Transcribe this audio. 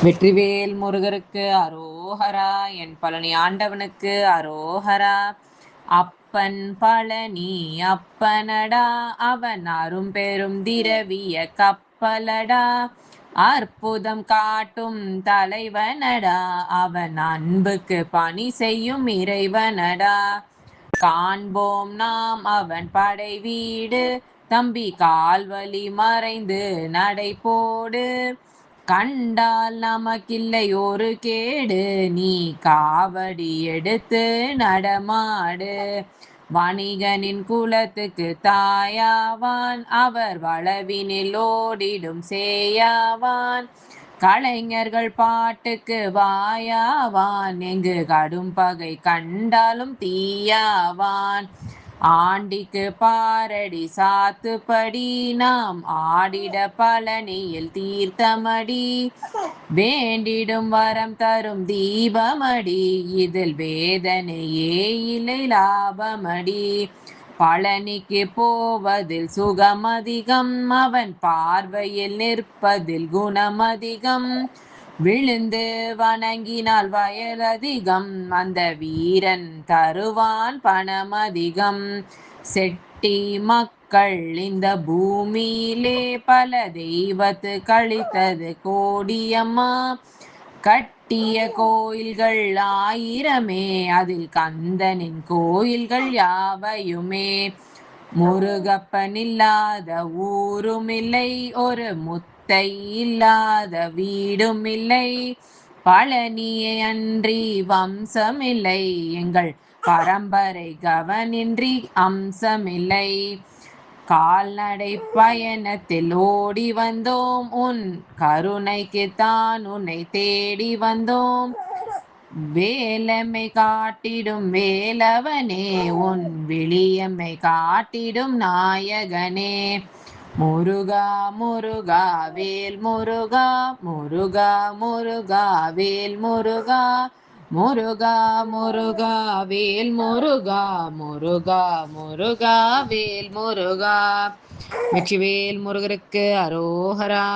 வெற்றிவேல் முருகருக்கு அரோஹரா. என் பழனி ஆண்டவனுக்கு அரோஹரா. அப்பன் பழனி அப்பனடா, அவன் அரும்பெரும் திரவிய கப்பலடா. அற்புதம் காட்டும் தலைவனடா, அவன் அன்புக்கு பணி செய்யும் இறைவனடா. காண்போம் நாம் அவன் படை வீடு, தம்பி கால்வலி மறைந்து நடை போடு. கண்டால் நமக்கில்லை ஒரு கேடு, நீ காவடி எடுத்து நடமாடு. வணிகனின் குலத்துக்கு தாயாவான், அவர் வளவினில் ஓடிடும் சேயாவான். கலைஞர்கள் பாட்டுக்கு வாயாவான், எங்கு கடும் பகை கண்டாலும் தீயாவான். ஆண்டிக்கு பாரடி சாத்துப்படி, நாம் ஆடிட பழனியில் தீர்த்தமடி. வேண்டிடும் வரம் தரும் தீபமடி, இதில் வேதனையே இல்லை லாபமடி. பழனிக்கு போவதில் சுகமதிகம், அவன் பார்வையில் நிற்பதில் குணமதிகம். விழுந்து வணங்கினால் வயலதிகம், அந்த வீரன் தருவான் பணமதிகம். செட்டி மக்கள் இந்த பூமியிலே பல தெய்வத்து கழித்தது கோடியம்மா. கட்டிய கோயில்கள் ஆயிரமே, அதில் கந்தனின் கோயில்கள் யாவையுமே. முருகப்பன் இல்லாத ஊருமில்லை, ஒரு முத்தை இல்லாத வீடுமில்லை. பழனியே அன்றி வம்சமில்லை, எங்கள் பரம்பரை கவனின்றி அம்சமில்லை. கால்நடை பயணத்தில் ஓடி வந்தோம், உன் கருணைக்குத்தான் உன்னை தேடி வந்தோம். வேலமை காட்டிடும் வேலவனே, உன் விழியம்மை காட்டிடும் நாயகனே. முருகா முருகா வேல் முருகா, முருகா முருகா வேல் முருகா. முருகா முருகா வேல் முருகா, முருகா முருகா வேல் முருகா. வெற்றிவேல் முருகருக்கு அரோஹரா.